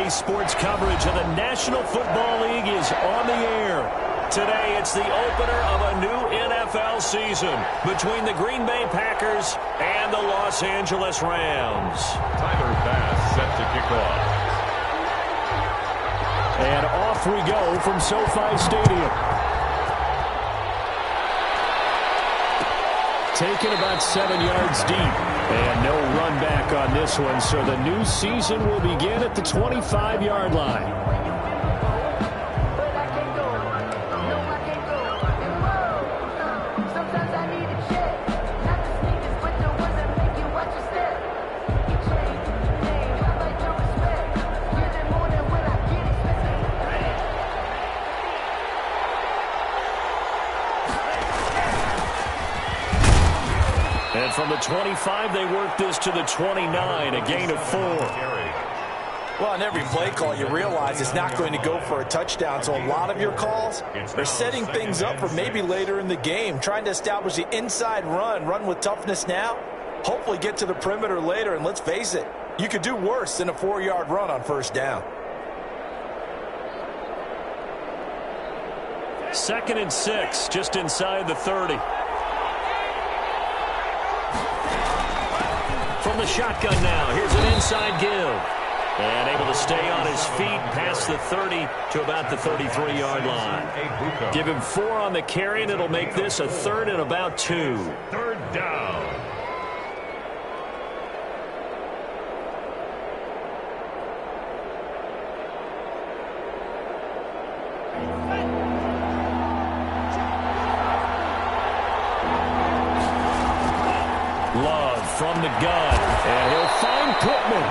Today's sports coverage of the National Football League is on the air. Today, it's the opener of a new NFL season between the Green Bay Packers and the Los Angeles Rams. Tyler Bass set to kick off. And off we go from SoFi Stadium. Taken about 7 yards deep. And no run back on this one, so the new season will begin at the 25-yard line. And from the 25, they work this to the 29, a gain of 4. Well, on every play call, you realize it's not going to go for a touchdown. So a lot of your calls are setting things up for maybe later in the game, trying to establish the inside run with toughness now, hopefully get to the perimeter later. And let's face it, you could do worse than a 4-yard run on first down. 2nd and 6, just inside the 30. From the shotgun now, here's an inside give. And able to stay on his feet past the 30 to about the 33-yard line. Give him 4 on the carry, and it'll make this a 3rd and about 2. 3rd down. From the gun, and he'll find Pittman.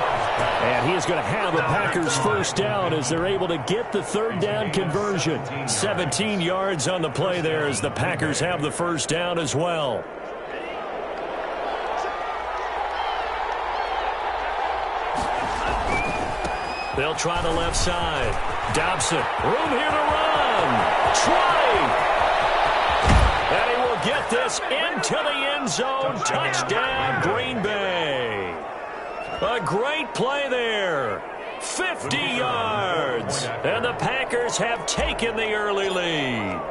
And he is going to have the Packers first down as they're able to get the 3rd down conversion. 17 yards on the play there as the Packers have the first down as well. They'll try the left side. Dobson, room here to run. Try. And he will get this into the end zone. Touchdown, Green Bay. A great play there. 50 yards. And the Packers have taken the early lead.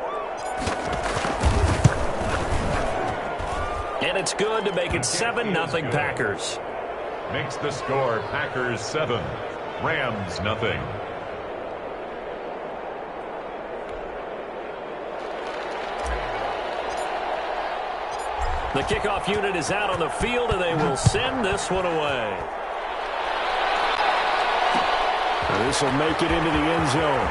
And it's good to make it 7-0 Packers. Makes the score Packers 7, Rams nothing. The kickoff unit is out on the field, and they will send this one away. This will make it into the end zone.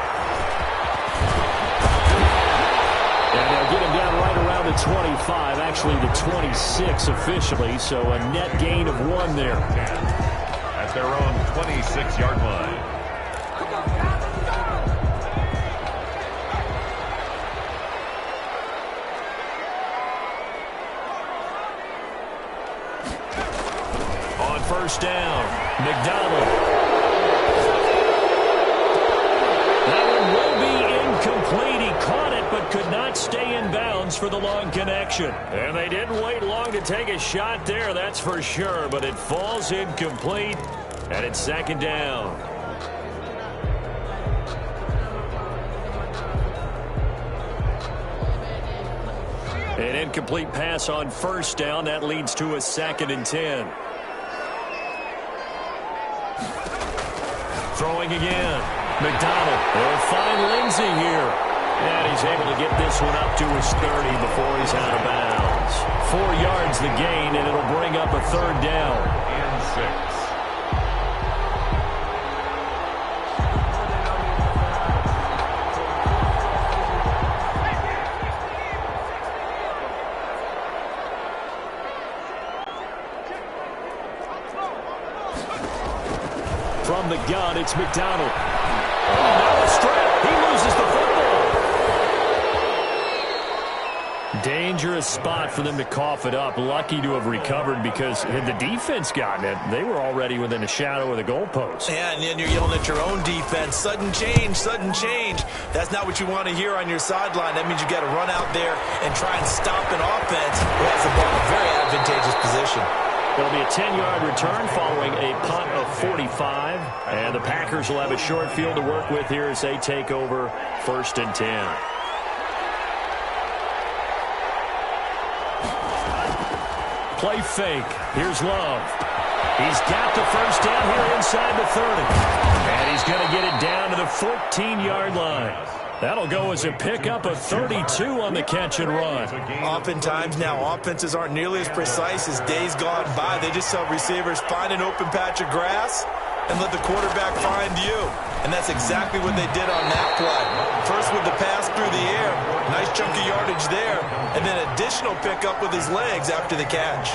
And they'll get him down right around the 25, actually the 26 officially, so a net gain of 1 there. At their own 26-yard line. First down, McDonald. That one will be incomplete. He caught it but could not stay in bounds for the long connection. And they didn't wait long to take a shot there, that's for sure. But it falls incomplete, and it's 2nd down. An incomplete pass on first down. That leads to a 2nd and 10. Throwing again. McDonald will find Lindsey here. And he's able to get this one up to his 30 before he's out of bounds. 4 yards the gain, and it'll bring up a 3rd down. And 6. From the gun, it's McDonald. Now a strip. He loses the football. Dangerous spot for them to cough it up. Lucky to have recovered because had the defense gotten it, they were already within a shadow of the goalpost. Yeah, and then you're yelling at your own defense. Sudden change, sudden change. That's not what you want to hear on your sideline. That means you got to run out there and try and stop an offense who has the ball in a very advantageous position. It'll be a 10-yard return following a punt of 45. And the Packers will have a short field to work with here as they take over 1st and 10. Play fake. Here's Love. He's got the first down here inside the 30. And he's going to get it down to the 14-yard line. That'll go as a pickup of 32 on the catch and run. Oftentimes now, offenses aren't nearly as precise as days gone by. They just tell receivers, find an open patch of grass and let the quarterback find you. And that's exactly what they did on that play. First with the pass through the air, nice chunk of yardage there, and then additional pickup with his legs after the catch.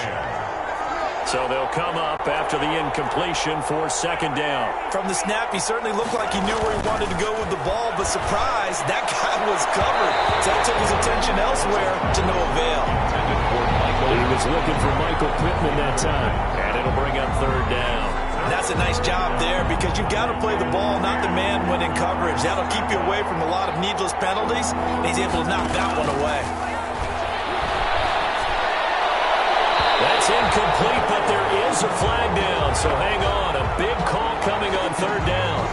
So they'll come up after the incompletion for 2nd down. From the snap, he certainly looked like he knew where he wanted to go with the ball, but surprise, that guy was covered. So that took his attention elsewhere to no avail. He was looking for Michael Pittman that time, and it'll bring up 3rd down. And that's a nice job there because you've got to play the ball, not the man when in coverage. That'll keep you away from a lot of needless penalties, and he's able to knock that one away. That's incomplete, but there is a flag down, so hang on. A big call coming on 3rd down.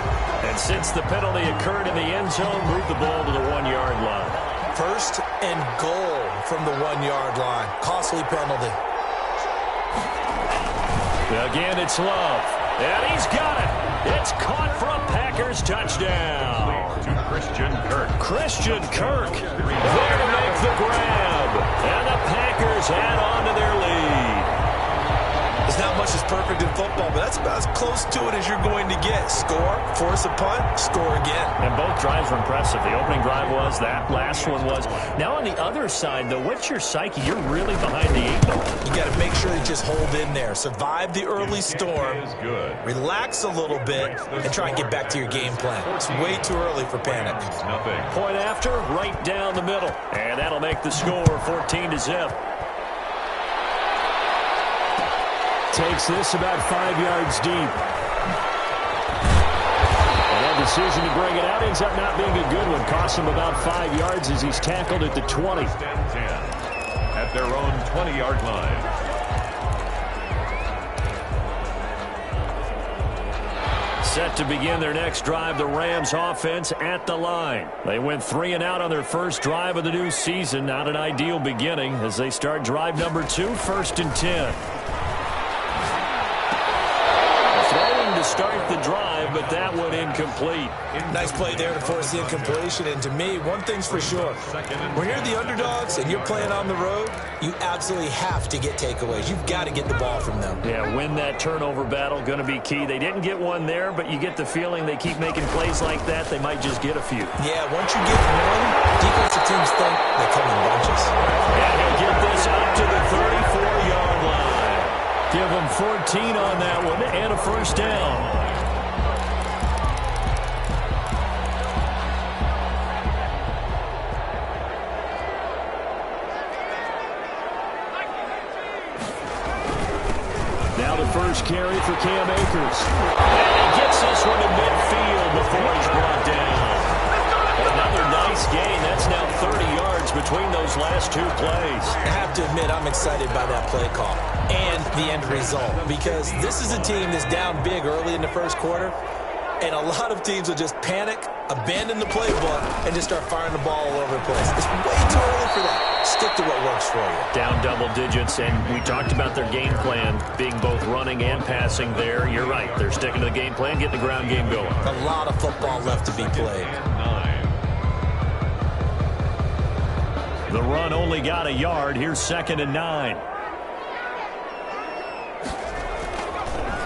And since the penalty occurred in the end zone, move the ball to the 1-yard line. 1st and goal from the 1-yard line. Costly penalty. Again, it's Love. And he's got it. It's caught for a Packers touchdown. To Christian Kirk. Christian Kirk there to make the grab. And the Packers add on to their lead. There's not much that's perfect in football, but that's about as close to it as you're going to get. Score, force a punt, score again. And both drives were impressive. The opening drive was, that last one was. Now on the other side, though, what's your psyche? You're really behind the 8 ball. You got to make sure you just hold in there. Survive the early storm. Relax a little bit and try and get back to your game plan. It's way too early for panic. Point after, right down the middle. And that'll make the score 14-0. Takes this about 5 yards deep. And that decision to bring it out ends up not being a good one. Costs him about 5 yards as he's tackled at the 20. At their own 20-yard line. Set to begin their next drive, the Rams offense at the line. They went 3 and out on their first drive of the new season. Not an ideal beginning as they start drive number 2, 1st and 10. Throwing to start the drive, but that one incomplete. Nice play there to force the incompletion. And to me, one thing's for sure. When you're the underdogs and you're playing on the road, you absolutely have to get takeaways. You've got to get the ball from them. Yeah, win that turnover battle, going to be key. They didn't get one there, but you get the feeling they keep making plays like that, they might just get a few. Yeah, once you get one, defensive teams think they come in bunches. And he'll get this up to the 34-yard line. Give them 14 on that one and a first down. Now the first carry for Cam Akers. And he gets this one to midfield before he's brought down. Another nice gain. That's now 30 yards between those last 2 plays. I have to admit, I'm excited by that play call and the end result because this is a team that's down big early in the first quarter, and a lot of teams will just panic, abandon the playbook, and just start firing the ball all over the place. It's way too early for that. Stick to what works for you. Down double digits, and we talked about their game plan being both running and passing there. You're right. They're sticking to the game plan, getting the ground game going. A lot of football left to be played. The run only got a yard. Here's 2nd and 9.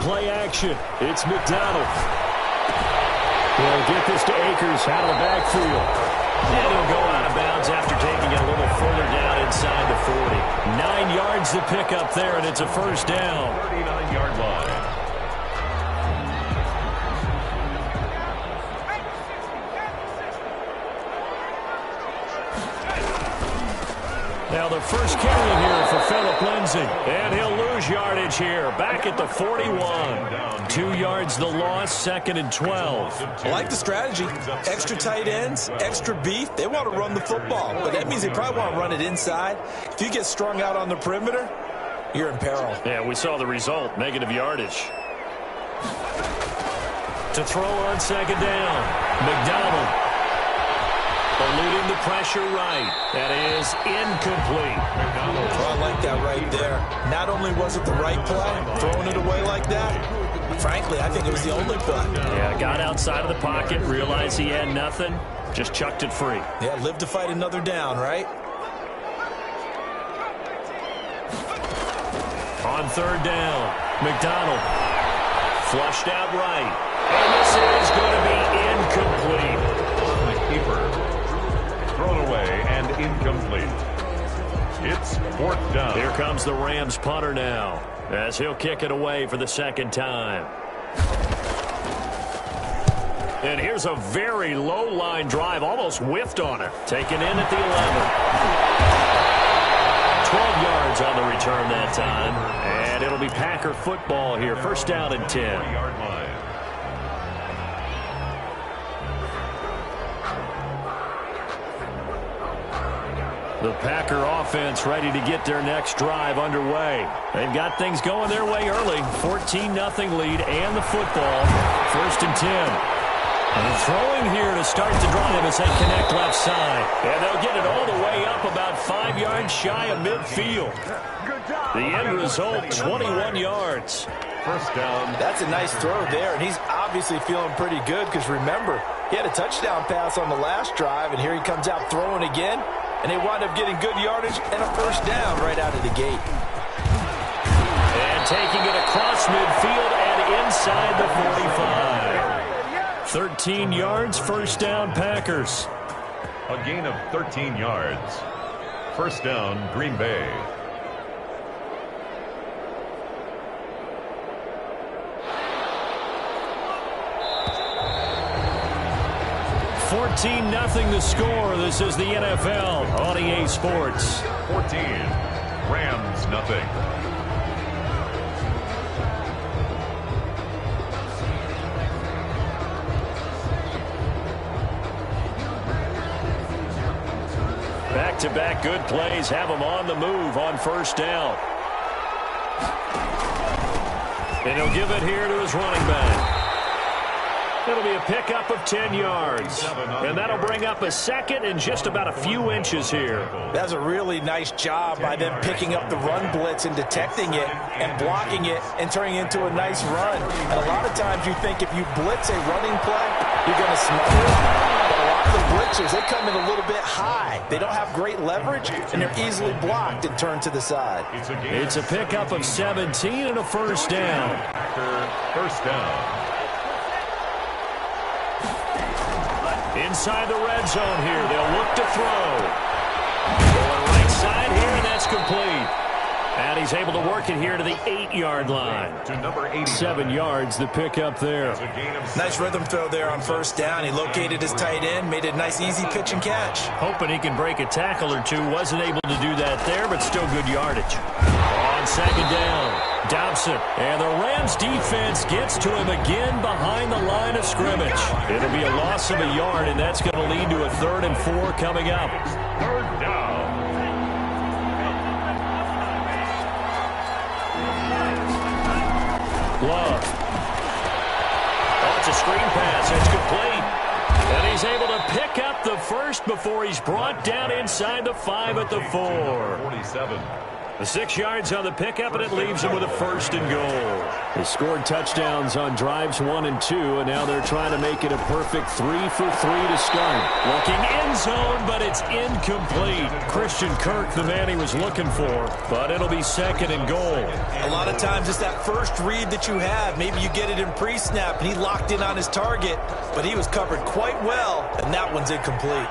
Play action. It's McDonald. He'll get this to Akers out of the backfield. And he'll go out of bounds after taking it a little further down inside the 40. 9 yards to pick up there, and it's a first down. 39-yard line. Now the first carry here for Phillip Lindsay. And he'll lose yardage here. Back at the 41. 2 yards the loss, 2nd and 12. I like the strategy. Extra tight ends, extra beef. They want to run the football, but that means they probably want to run it inside. If you get strung out on the perimeter, you're in peril. Yeah, we saw the result, negative yardage. To throw on second down, McDonald. Eluding the pressure right. That is incomplete. Oh, I like that right there. Not only was it the right play, throwing it away like that, frankly, I think it was the only play. Yeah, got outside of the pocket, realized he had nothing, just chucked it free. Yeah, live to fight another down, right? On third down, McDonald. Flushed out right. And this is going to be incomplete. On the keeper. Thrown away and incomplete. It's fourth down. Here comes the Rams punter now, as he'll kick it away for the second time. And here's a very low-line drive, almost whiffed on it. Taken in at the 11. 12 yards on the return that time. And it'll be Packer football here, first down and 10. 40-yard line. The Packer offense ready to get their next drive underway. They've got things going their way early. 14-0 lead and the football. First and 10. And throwing here to start the drive as they connect left side. And they'll get it all the way up about 5 yards shy of midfield. The end result, 21 yards. First down. That's a nice throw there, and he's obviously feeling pretty good because remember, he had a touchdown pass on the last drive, and here he comes out throwing again. And they wind up getting good yardage and a first down right out of the gate. And taking it across midfield and inside the 45. 13 yards, first down, Packers. A gain of 13 yards. First down, Green Bay. $14-0 the score. This is the NFL on EA Sports. 14. Rams, nothing. Back-to-back good plays have them on the move on first down. And he'll give it here to his running back. It'll be a pickup of 10 yards. And that'll bring up a second and just about a few inches here. That's a really nice job by them picking up the run blitz and detecting it and blocking it and turning it into a nice run. And a lot of times you think if you blitz a running play, you're going to smother it. But a lot of the blitzers, they come in a little bit high. They don't have great leverage, and they're easily blocked and turned to the side. It's a pickup of 17 and a first down. First down. Inside the red zone here, they'll look to throw. Going right side here, and that's complete. And he's able to work it here to the 8-yard line. To number 80. 7 yards, the pickup there. Nice rhythm throw there on first down. He located his tight end, made it a nice easy pitch and catch. Hoping he can break a tackle or two. Wasn't able to do that there, but still good yardage. On second down, Dobson. And the Rams defense gets to him again behind the line of scrimmage. It'll be a loss of a yard, and that's going to lead to a 3rd and 4 coming up. Third down. Love. Oh, it's a screen pass. It's complete. And he's able to pick up the first before he's brought down inside the 5 at the 4. 47. The 6 yards on the pickup, and it leaves him with a 1st and goal. They scored touchdowns on drives 1 and 2, and now they're trying to make it a perfect 3 for 3 to start. Looking end zone, but it's incomplete. Christian Kirk, the man he was looking for, but it'll be 2nd and goal. A lot of times it's that first read that you have. Maybe you get it in pre-snap, and he locked in on his target, but he was covered quite well, and that one's incomplete.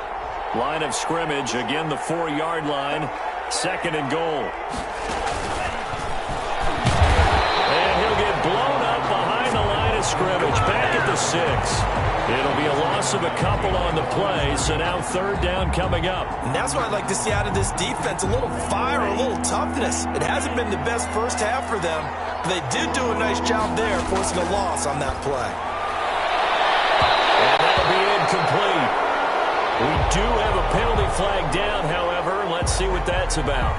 Line of scrimmage, again the 4-yard line. 2nd and goal. And he'll get blown up behind the line of scrimmage. Back at the 6. It'll be a loss of a couple on the play, so now 3rd down coming up. And that's what I'd like to see out of this defense, a little fire, a little toughness. It hasn't been the best first half for them, but they did do a nice job there, forcing a loss on that play. And that'll be incomplete. We do have a penalty flag down, however. Let's see what that's about.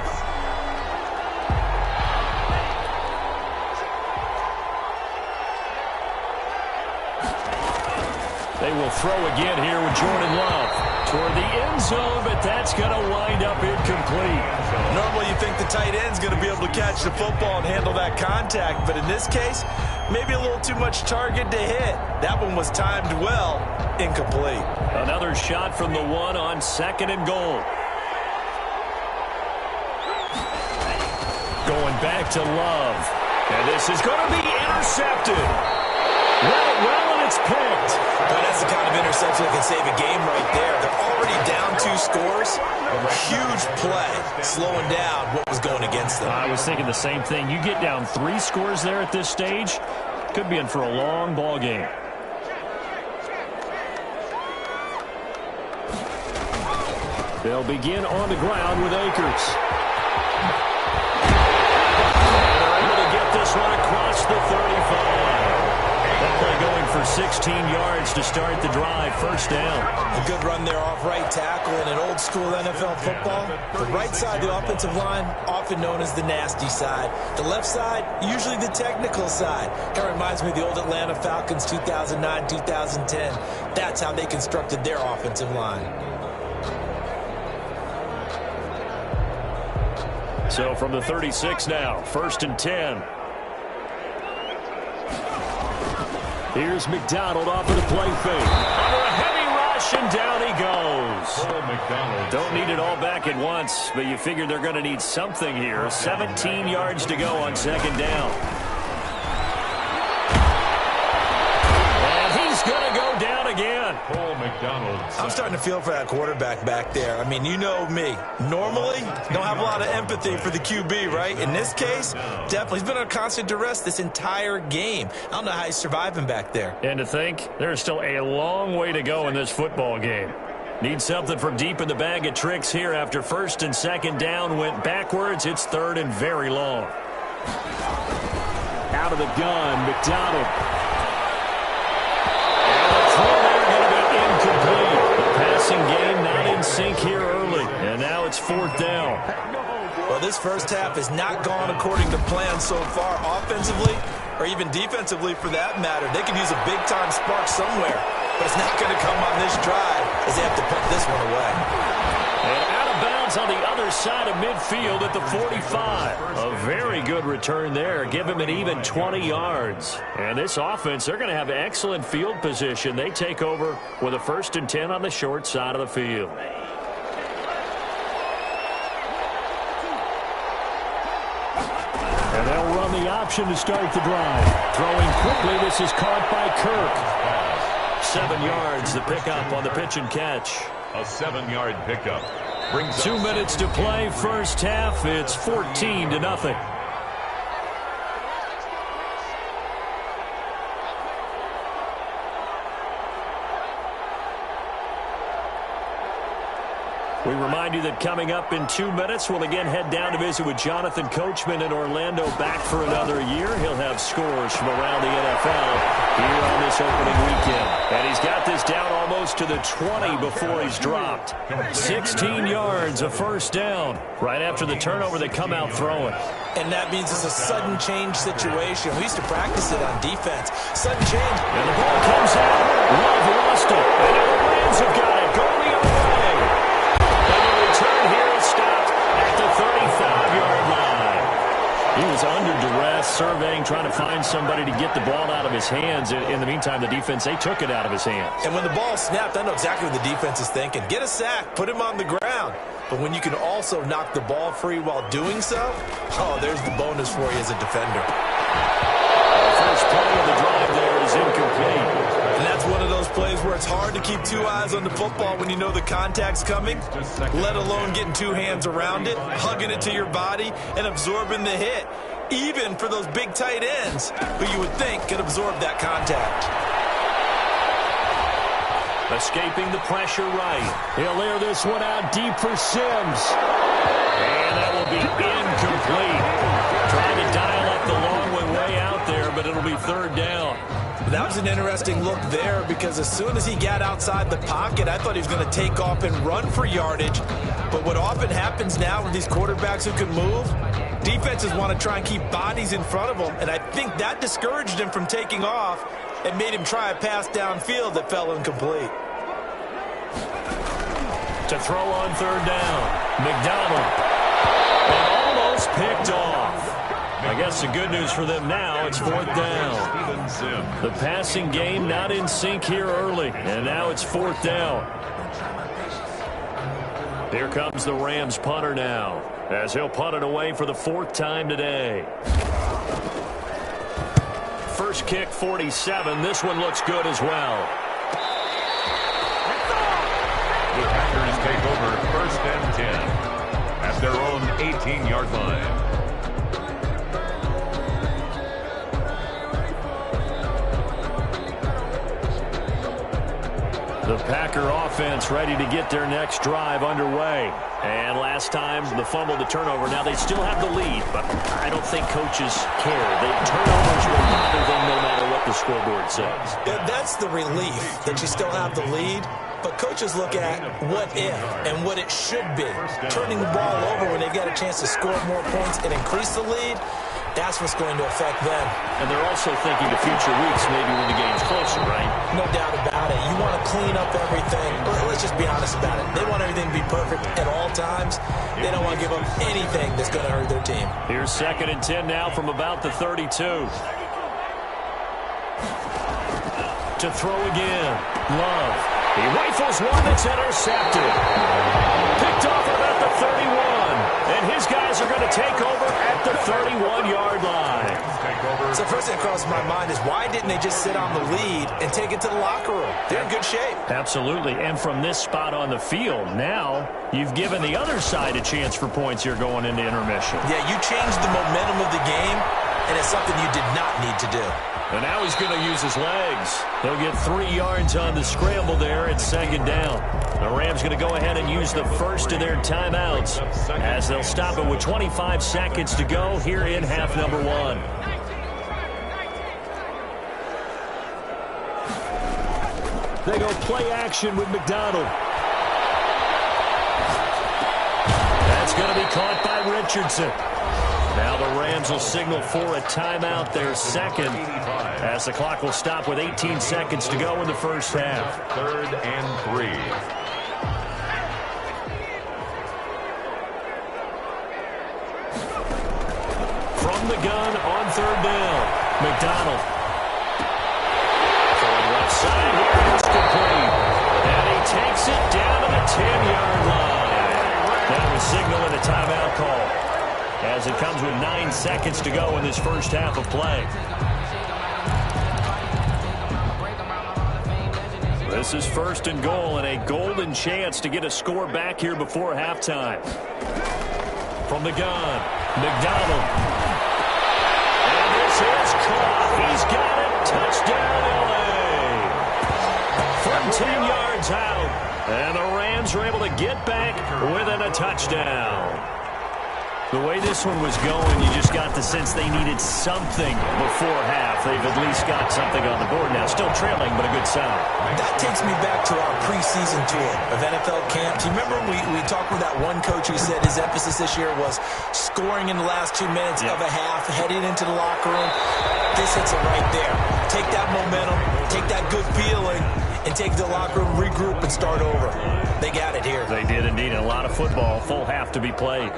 will throw again here with Jordan Love. Toward the end zone, but that's going to wind up incomplete. Normally you think the tight end's going to be able to catch the football and handle that contact, but in this case, maybe a little too much target to hit. That one was timed well, incomplete. Another shot from the one on 2nd and goal. Going back to Love. And this is going to be intercepted. Well, and it's picked. But that's the kind of interception that can save a game right there. They're already down 2 scores. Huge play, slowing down what was going against them. I was thinking the same thing. You get down 3 scores there at this stage, could be in for a long ball game. They'll begin on the ground with Akers. This one across the 35. That play going for 16 yards to start the drive. First down. A good run there off right tackle in an old school NFL football. The right side of the offensive line, often known as the nasty side. The left side, usually the technical side. Kind of reminds me of the old Atlanta Falcons 2009, 2010. That's how they constructed their offensive line. So from the 36 now, 1st and 10. Here's McDonald off of the play fake. Under a heavy rush, and down he goes. Don't need it all back at once, but you figure they're going to need something here. 17 yards to go on 2nd down. And he's going to go down again. I'm starting to feel for that quarterback back there. I mean, you know me. Normally, don't have a lot of empathy for the QB, right? In this case, definitely. He's been under constant duress this entire game. I don't know how he's surviving back there. And to think, there's still a long way to go in this football game. Need something from deep in the bag of tricks here after 1st and 2nd down went backwards. It's 3rd and very long. Out of the gun, McDonald. Incomplete. The passing game not in sync here early. And now it's 4th down. Well, this first half has not gone according to plan so far offensively or even defensively for that matter. They could use a big-time spark somewhere, but it's not going to come on this drive as they have to put this one away. And out of bounds on the other side of midfield at the 45. A very good return there. Give him an even 20 yards. And this offense, they're going to have excellent field position. They take over with a 1st and 10 on the short side of the field. And they'll run the option to start the drive. Throwing quickly, this is caught by Kirk. 7 yards, the pickup on the pitch and catch. A 7-yard pickup. 2 minutes to play, first half. It's 14-0. We remind you that coming up in 2 minutes, we'll again head down to visit with Jonathan Coachman in Orlando, back for another year. He'll have scores from around the NFL here on this opening weekend. And he's got this down almost to the 20 before he's dropped. 16 yards, a 1st down. Right after the turnover, they come out throwing. And that means it's a sudden change situation. We used to practice it on defense. Sudden change. And the ball comes out. Love lost it. And now the Rams have got it. Going the other way. Return here is stopped at the 35-yard line. He was under duress, surveying, trying to find somebody to get the ball out of his hands. In the meantime, the defense, they took it out of his hands. And when the ball snapped, I know exactly what the defense is thinking. Get a sack, put him on the ground. But when you can also knock the ball free while doing so, oh, there's the bonus for you as a defender. The first play of the drive there is incomplete. And that's one of those plays where it's hard to keep 2 eyes on the football when you know the contact's coming, let alone getting 2 hands around it, hugging it to your body, and absorbing the hit, even for those big tight ends who you would think could absorb that contact. Escaping the pressure right. He'll air this one out deep for Sims. And that will be incomplete. Trying to dial up the long way out there, but it'll be 3rd down. That was an interesting look there because as soon as he got outside the pocket, I thought he was going to take off and run for yardage. But what often happens now with these quarterbacks who can move, defenses want to try and keep bodies in front of them, and I think that discouraged him from taking off and made him try a pass downfield that fell incomplete. To throw on third down, McDonald. And almost picked off. I guess the good news for them now, it's fourth down. The passing game not in sync here early, and now it's fourth down. Here comes the Rams punter now, as he'll punt it away for the fourth time today. First kick, 47. This one looks good as well. The Packers take over first and 10 at their own 18-yard line. The Packer offense ready to get their next drive underway. And last time, the fumble, the turnover. Now, they still have the lead, but I don't think coaches care. The turnovers will bother them no matter what the scoreboard says. Yeah, that's the relief that you still have the lead. But coaches look at what if and what it should be. Turning the ball over when they've got a chance to score more points and increase the lead, that's what's going to affect them. And they're also thinking to future weeks, maybe when the game's closer, right? No doubt about it. You want to clean up everything. Let's just be honest about it. They want everything to be perfect at all times. They don't want to give up anything that's going to hurt their team. Here's 2nd and 10 now from about the 32. To throw again. Love. He rifles one that's intercepted. Picked off about the 31. And his guys are going to take over at the 31-yard line. So first thing that crosses my mind is why didn't they just sit on the lead and take it to the locker room? They're in good shape. Absolutely. And from this spot on the field, now you've given the other side a chance for points here going into intermission. Yeah, you changed the momentum of the game, and it's something you did not need to do. And now he's going to use his legs. They'll get 3 yards on the scramble there at 2nd down. The Rams going to go ahead and use the first of their timeouts as they'll stop it with 25 seconds to go here in half number 1. They go play action with McDonald. That's going to be caught by Richardson. Now the Rams will signal for a timeout, their second, as the clock will stop with 18 seconds to go in the first half. 3rd and 3. From the gun on 3rd down, McDonald. Throwing left side here, it's complete. And he takes it down to the 10-yard line. That was signaling a timeout call, as it comes with 9 seconds to go in this first half of play. This is 1st and goal and a golden chance to get a score back here before halftime. From the gun, McDonald. And this is caught. He's got it. Touchdown, L.A. From 10 yards out. And the Rams are able to get back within a touchdown. The way this one was going, you just got the sense they needed something before half. They've at least got something on the board now. Still trailing, but a good sign. That takes me back to our preseason tour of NFL camp. Do you remember we talked with that one coach who said his emphasis this year was scoring in the last 2 minutes of a half, heading into the locker room? This hits it right there. Take that momentum, take that good feeling, and take it to the locker room, regroup, and start over. They got it here. They did indeed. A lot of football, full half to be played.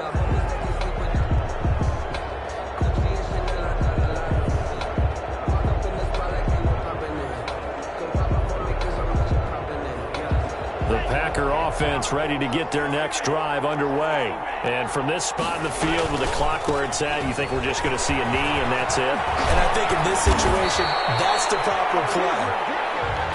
The Packer offense ready to get their next drive underway. And from this spot in the field with the clock where it's at, you think we're just going to see a knee and that's it? And I think in this situation, that's the proper play.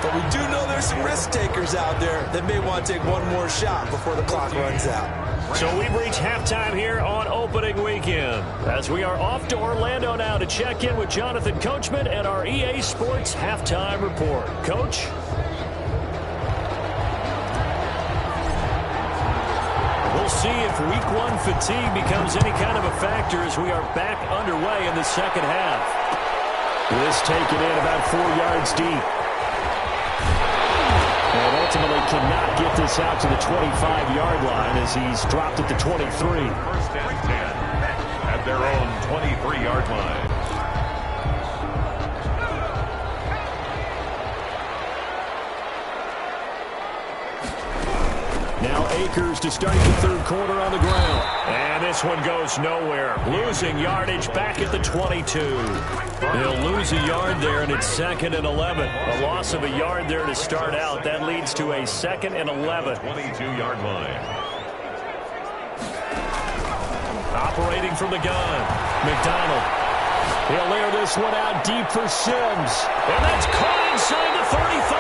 But we do know there's some risk takers out there that may want to take one more shot before the clock runs out. So we've reached halftime here on opening weekend, as we are off to Orlando now to check in with Jonathan Coachman and our EA Sports halftime report. Coach? We'll see if week 1 fatigue becomes any kind of a factor as we are back underway in the second half. This taken in about 4 yards deep. And ultimately cannot get this out to the 25-yard line as he's dropped at the 23. 1st and 10 at their own 23-yard line. Akers to start the third quarter on the ground. And this one goes nowhere. Losing yardage back at the 22. They'll lose a yard there, and it's 2nd and 11. A loss of a yard there to start out. That leads to a 2nd and 11. 22-yard line. Operating from the gun, McDonald. He'll layer this one out deep for Sims. And that's caught inside the 35.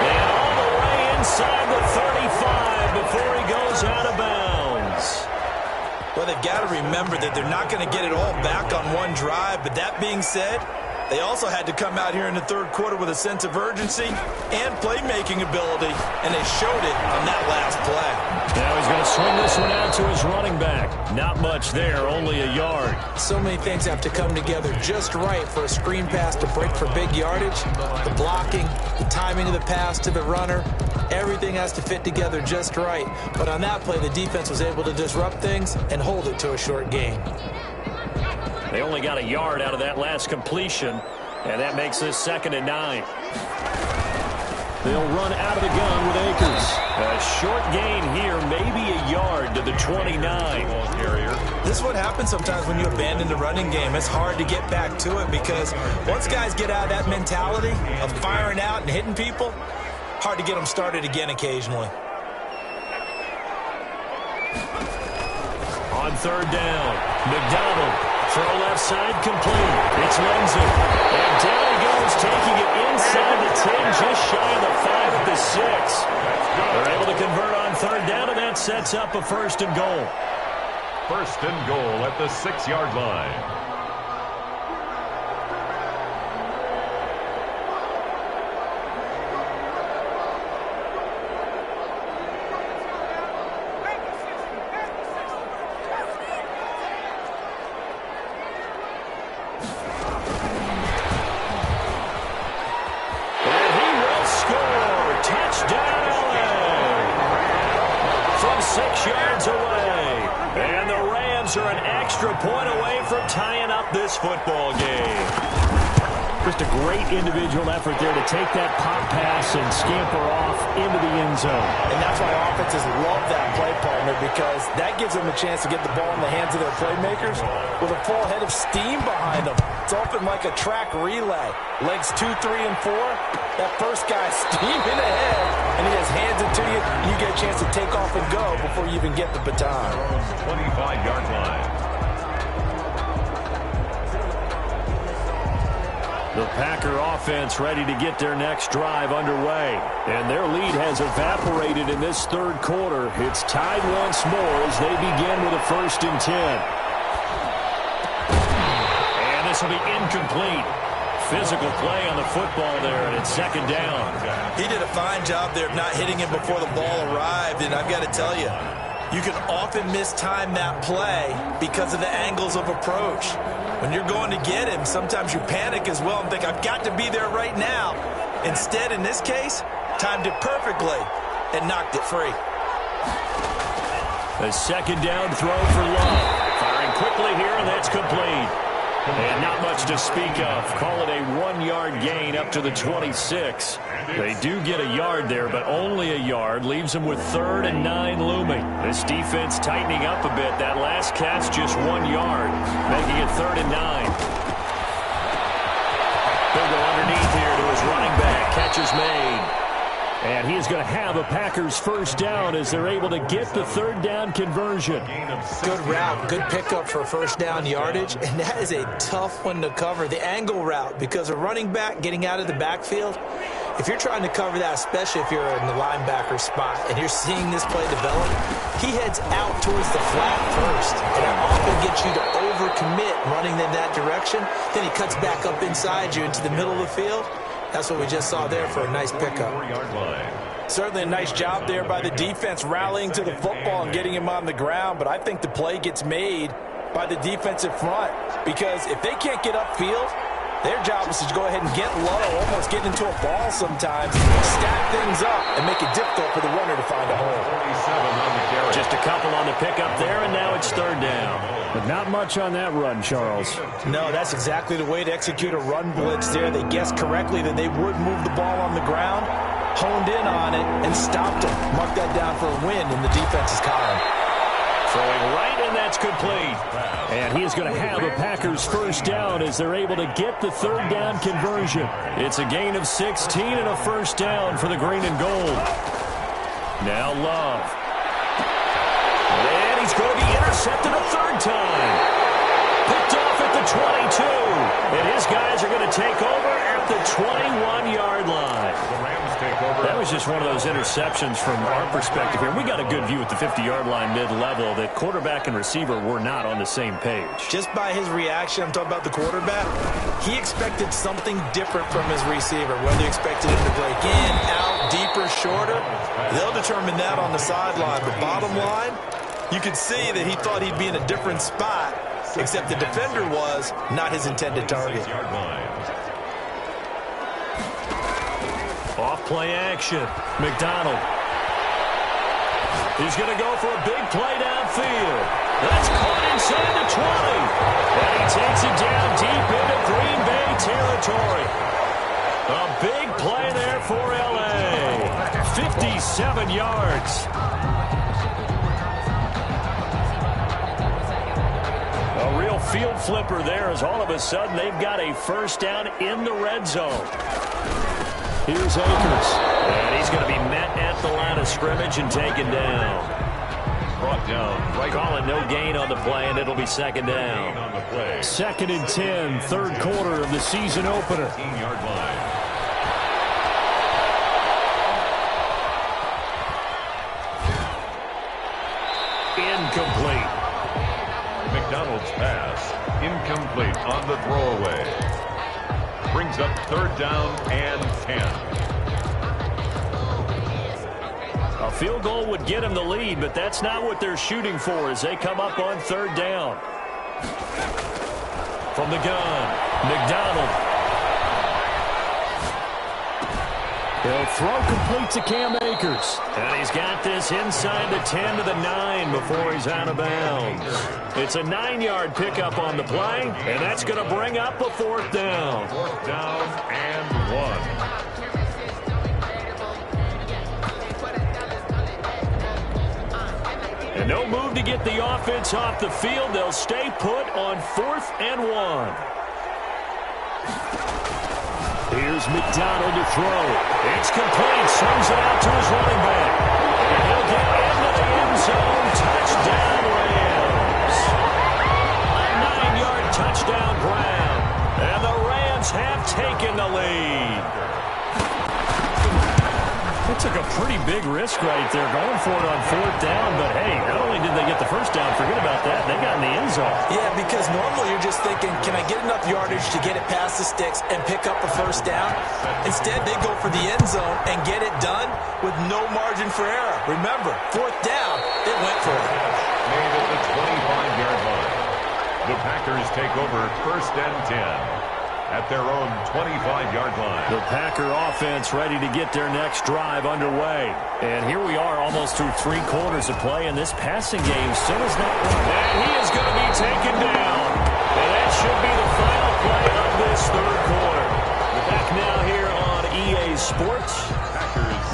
And all the way inside the 35 before he goes out of bounds. Well, they've got to remember that they're not going to get it all back on one drive. But that being said, they also had to come out here in the third quarter with a sense of urgency and playmaking ability, and they showed it on that last play. Now he's going to swing this one out to his running back. Not much there, only a yard. So many things have to come together just right for a screen pass to break for big yardage. The blocking, the timing of the pass to the runner, everything has to fit together just right. But on that play, the defense was able to disrupt things and hold it to a short gain. They only got a yard out of that last completion, and that makes this 2nd and 9. They'll run out of the gun with Akers. A short gain here, maybe a yard to the 29. This is what happens sometimes when you abandon the running game. It's hard to get back to it because once guys get out of that mentality of firing out and hitting people, hard to get them started again occasionally. On 3rd down, McDonald. Throw left side complete. It's Lindsay. And down he goes, taking it inside the 10, just shy of the 5 at the 6. They're able to convert on 3rd down, and that sets up a 1st and goal. 1st and goal at the 6-yard line. From 6 yards away. And the Rams are an extra point away from tying up this football game. Just a great individual effort there to take that pop pass and scamper off into the end zone. And that's why offenses love that play, partner, because that gives them a chance to get the ball in the hands of their playmakers with a full head of steam behind them. It's often like a track relay. Legs 2, 3, and 4. That first guy steaming ahead, and he just hands it to you, and you get a chance to take off and go before you even get the baton. 25-yard line. The Packer offense ready to get their next drive underway. And their lead has evaporated in this third quarter. It's tied once more as they begin with a 1st and 10. And this will be incomplete. Physical play on the football there, and it's 2nd down. He did a fine job there of not hitting him before the ball arrived, and I've got to tell you, you can often mistime that play because of the angles of approach. When you're going to get him, sometimes you panic as well and think, I've got to be there right now. Instead, in this case, timed it perfectly and knocked it free. A 2nd down throw for Love. Firing quickly here, and that's complete. And not much to speak of. Call it a 1-yard gain up to the 26. They do get a yard there, but only a yard. Leaves them with 3rd and 9 looming. This defense tightening up a bit. That last catch just 1 yard, making it 3rd and 9. They'll go underneath here to his running back. Catch is made. And he is going to have a Packers 1st down as they're able to get the 3rd down conversion. Good route, good pickup for 1st down yardage, and that is a tough one to cover. The angle route, because a running back getting out of the backfield, if you're trying to cover that, especially if you're in the linebacker spot and you're seeing this play develop, he heads out towards the flat first, and that often gets you to overcommit running in that direction. Then he cuts back up inside you into the middle of the field. That's what we just saw there for a nice pickup. Certainly a nice job there by the defense rallying to the football and getting him on the ground, but I think the play gets made by the defensive front because if they can't get upfield, their job is to go ahead and get low, almost get into a ball sometimes, stack things up, and make it difficult for the runner to find a hole. Just a couple on the pickup there, and now it's 3rd down. But not much on that run, Charles. No, that's exactly the way to execute a run blitz there. They guessed correctly that they would move the ball on the ground. honed in on it and stopped him. Mark that down for a win in the defense's column. Throwing right, and that's complete. And he is going to have a Packers first down as they're able to get the third down conversion. It's a gain of 16 and a first down for the green and gold. Now Love. And he's going to be intercepted a third time. Picked off at the 22. And his guys are going to take over at the 21-yard line. The Rams take over. That was just one of those interceptions from our perspective here. We got a good view at the 50-yard line mid-level that quarterback and receiver were not on the same page. Just by his reaction, I'm talking about the quarterback, he expected something different from his receiver. Whether he expected him to break in, out, deeper, shorter, they'll determine that on the sideline. But bottom line, you could see that he thought he'd be in a different spot, except the defender was not his intended target. Off play action. McDonald. He's going to go for a big play downfield. That's caught inside the 20. And he takes it down deep into Green Bay territory. A big play there for L.A. 57 yards. A real field flipper there as all of a sudden they've got a first down in the red zone. Here's Akers. And he's going to be met at the line of scrimmage and taken down. Brought down. Right. Calling no gain on the play, and it'll be second down. On the play. 2nd and 10, third quarter of the season opener. 15-yard line. Incomplete. McDonald's pass. Incomplete on the throwaway. Brings up third down and 10. A field goal would get him the lead, but that's not what they're shooting for as they come up on third down. From the gun, McDonald. He'll throw complete to Cam Akers. And he's got this inside the 10 to the 9 before he's out of bounds. It's a 9-yard pickup on the play, and that's going to bring up a fourth down. Fourth down and 1. And no move to get the offense off the field. They'll stay put on 4th and 1. Here's McDonald to throw. It's complete. Swings it out to his running back. And he'll get into the end zone. Touchdown, Rams. A 9-yard touchdown grab. And the Rams have taken the lead. They took a pretty big risk right there going for it on 4th down. But, hey, not only did they get the first down, forget about that, they got in the end zone. Yeah, because normally you're just thinking, can I get enough yardage to get it past the sticks and pick up a first down? Instead, they go for the end zone and get it done with no margin for error. Remember, 4th down, it went for it. Made at the 25-yard line. The Packers take over 1st and 10. At their own 25-yard line. The Packer offense ready to get their next drive underway. And here we are almost through 3 quarters of play, and this passing game still is not running. And he is going to be taken down. And that should be the final play of this third quarter. We're back now here on EA Sports.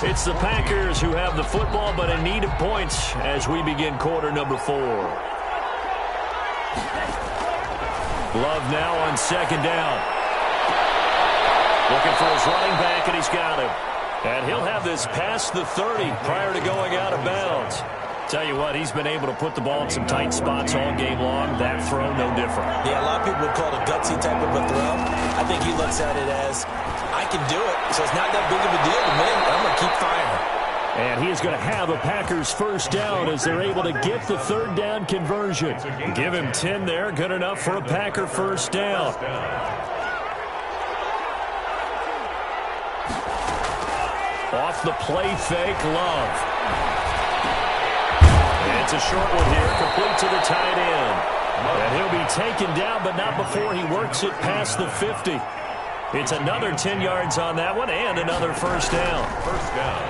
It's the Packers who have the football, but in need of points as we begin quarter number 4. Love now on 2nd down. Looking for his running back, and he's got him. And he'll have this past the 30 prior to going out of bounds. Tell you what, he's been able to put the ball in some tight spots all game long. That throw, no different. Yeah, a lot of people would call it a gutsy type of a throw. I think he looks at it as, I can do it, so it's not that big of a deal to me. I'm going to keep firing. And he is going to have a Packers first down as they're able to get the third down conversion. Give him 10 there, good enough for a Packer first down. Off the play fake, Love. And it's a short one here, complete to the tight end. And he'll be taken down, but not before he works it past the 50. It's another 10 yards on that one and another first down. First down.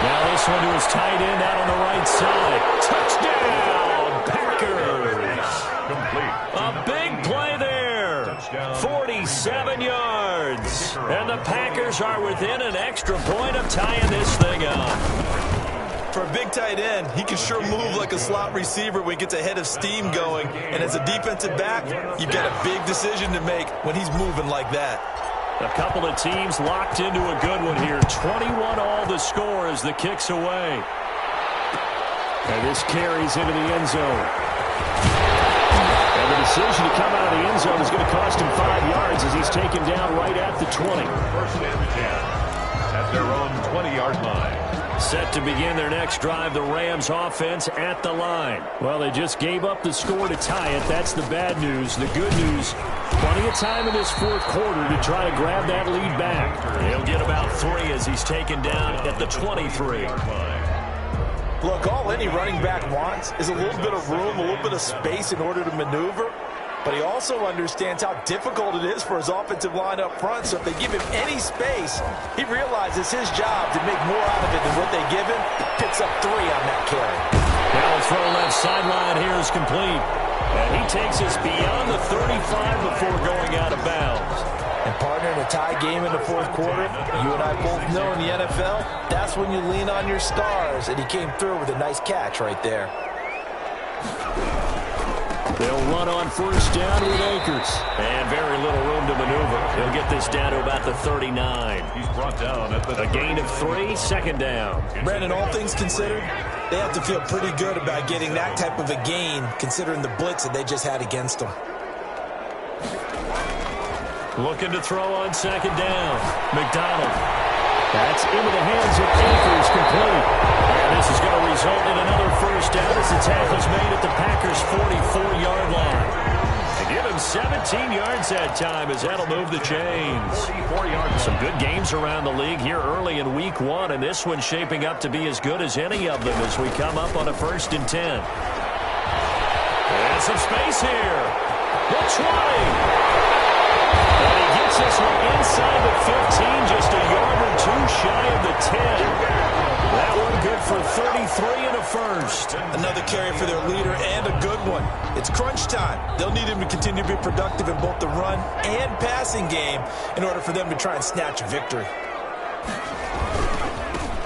Now this one to his tight end out on the right side. Touchdown, Packers. Complete. A big play there. 47 yards. And the Packers Packers are within an extra point of tying this thing up. For a big tight end, he can sure move like a slot receiver when he gets a head of steam going. And as a defensive back, you've got a big decision to make when he's moving like that. A couple of teams locked into a good one here. 21 all the score as the kick's away. And this carries into the end zone. And the decision to come out of the end zone is going to cost him 5 yards as he's taken down right at the 20. First and 10 at their own 20-yard line. Set to begin their next drive, the Rams offense at the line. Well, they just gave up the score to tie it. That's the bad news. The good news, plenty of time in this fourth quarter to try to grab that lead back. He'll get about 3 as he's taken down at the 23. Look, all any running back wants is a little bit of room, a little bit of space in order to maneuver. But he also understands how difficult it is for his offensive line up front. So if they give him any space, he realizes his job to make more out of it than what they give him. Picks up 3 on that carry. Now the throw left sideline here is complete. And he takes us beyond the 35 before going out of bounds. And partner, in a tie game in the fourth quarter, you and I both know in the NFL, that's when you lean on your stars. And he came through with a nice catch right there. They'll run on first down with Akers. And very little room to maneuver. He'll get this down to about the 39. He's brought down at the A gain of 3, second down. Brandon, all things considered, they have to feel pretty good about getting that type of a gain, considering the blitz that they just had against them. Looking to throw on second down. McDonald. That's into the hands of Akers, complete. And this is going to result in another first down as the tackle's made at the Packers' 44-yard line. They give him 17 yards that time as that'll move the chains. Some good games around the league here early in week 1, and this one's shaping up to be as good as any of them as we come up on a 1st and 10. And some space here. The 20. And he gets this one inside the 15, just a yard or 2 shy of the 10. That one good for 33 and a first. Another carry for their leader and a good one. It's crunch time. They'll need him to continue to be productive in both the run and passing game in order for them to try and snatch a victory.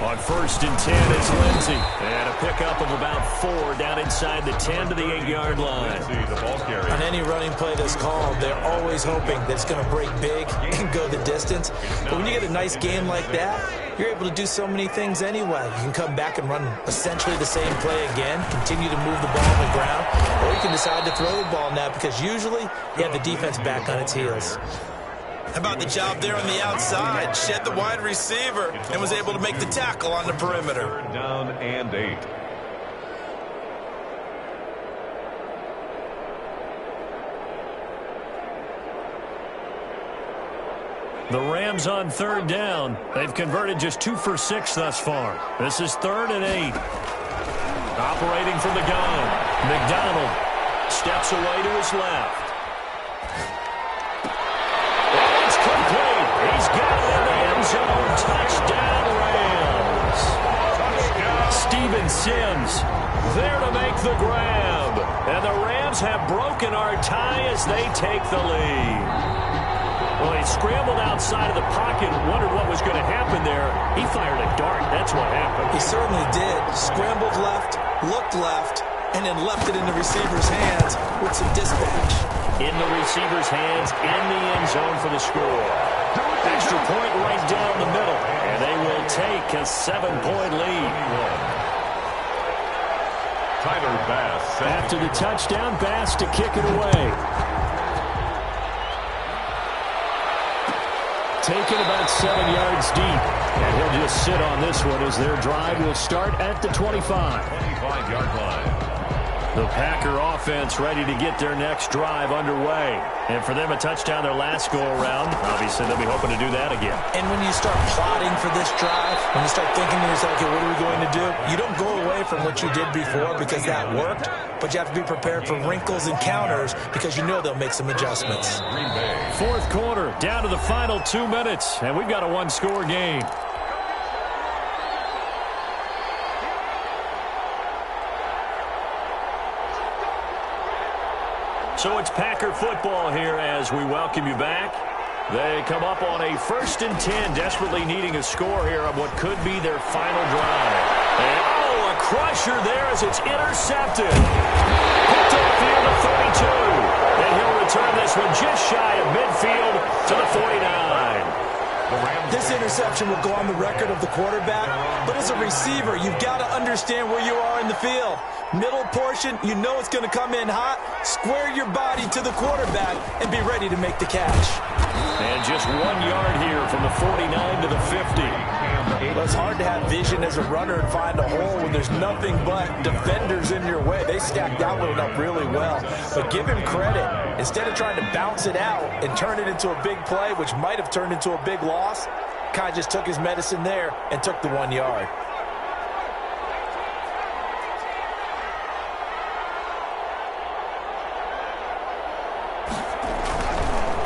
On 1st and 10, it's Lindsey. And a pickup of about 4 down inside the 10 to the 8-yard line. On any running play that's called, they're always hoping that it's going to break big and go the distance. But when you get a nice game like that, you're able to do so many things anyway. You can come back and run essentially the same play again, continue to move the ball on the ground, or you can decide to throw the ball now because usually you have the defense back on its heels. How about the job there on the outside? Shed the wide receiver and was able to make the tackle on the perimeter. 3rd down and 8. The Rams on 3rd down. They've converted just 2 for 6 thus far. This is 3rd and 8. Operating from the gun. McDonald steps away to his left. Complete. He's got it in the end zone. Touchdown, Rams. Steven Sims there to make the grab. And the Rams have broken our tie as they take the lead. Well, he scrambled outside of the pocket and wondered what was going to happen there. He fired a dart. That's what happened. He certainly did. Scrambled left, looked left, and then left it in the receiver's hands with some dispatch. In the receiver's hands, in the end zone for the score. Extra point right down the middle, and they will take a 7-point lead. Tyler Bass. After the touchdown, Bass to kick it away. Taken about 7 yards deep, and he'll just sit on this one as their drive will start at the 25. 25-yard line. The Packer offense ready to get their next drive underway. And for them, a touchdown their last go-around. Obviously, they'll be hoping to do that again. And when you start plotting for this drive, when you start thinking to yourself, okay, what are we going to do? You don't go away from what you did before because that worked, but you have to be prepared for wrinkles and counters because you know they'll make some adjustments. Fourth quarter, down to the final 2 minutes, and we've got a one-score game. So it's Packer football here as we welcome you back. They come up on a 1st and 10, desperately needing a score here on what could be their final drive. And, oh, a crusher there as it's intercepted. Picked off near the 32. And he'll return this one just shy of midfield to the 49. This interception will go on the record of the quarterback, but as a receiver, you've got to understand where you are in the field. Middle portion, you know it's going to come in hot. Square your body to the quarterback and be ready to make the catch. And just 1 yard here from the 49 to the 50. Well, it's hard to have vision as a runner and find a hole when there's nothing but defenders in your way. They stacked that one up really well. But give him credit. Instead of trying to bounce it out and turn it into a big play, which might have turned into a big loss, kind of just took his medicine there and took the 1 yard.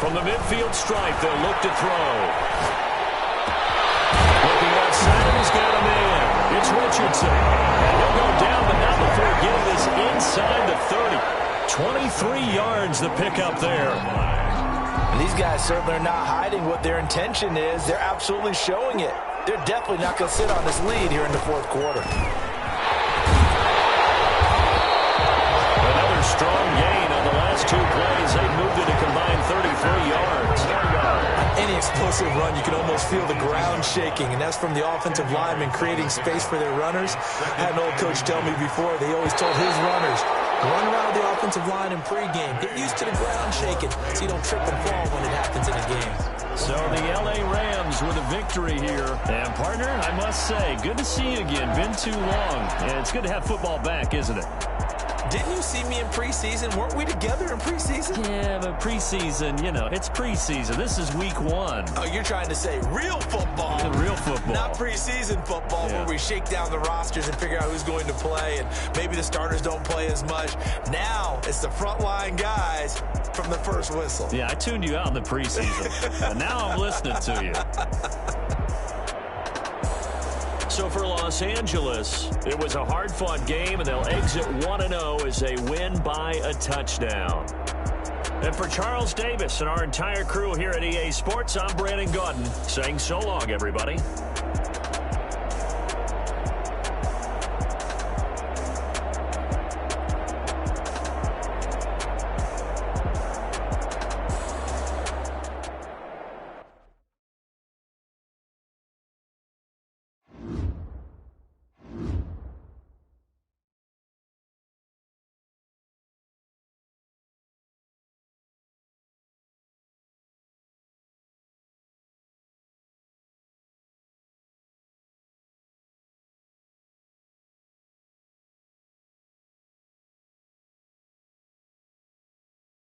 From the midfield stripe, they'll look to throw. Looking outside, and he's got a man. It's Richardson. And he'll go down, but not before getting this inside the 30. 23 yards the pickup there. These guys certainly are not hiding what their intention is. They're absolutely showing it. They're definitely not going to sit on this lead here in the 4th quarter. Another strong gain on the last 2 plays. They've moved it a combined 33 yards. On any explosive run, you can almost feel the ground shaking, and that's from the offensive linemen creating space for their runners. I had an old coach tell me before, they always told his runners, run around the offensive line in pregame. Get used to the ground shaking so you don't trip and fall when it happens in a game. So the L.A. Rams with a victory here. And, partner, I must say, good to see you again. Been too long. And it's good to have football back, isn't it? Didn't you see me in preseason? Weren't we together in preseason? Yeah, but preseason, you know, it's preseason. This is week 1. Oh, you're trying to say real football. The real football. Not preseason football where we shake down the rosters and figure out who's going to play, and maybe the starters don't play as much. Now it's the frontline guys from the first whistle. Yeah, I tuned you out in the preseason. And now I'm listening to you. So for Los Angeles, it was a hard-fought game, and they'll exit 1-0 as they win by a touchdown. And for Charles Davis and our entire crew here at EA Sports, I'm Brandon Gaudin saying so long, everybody.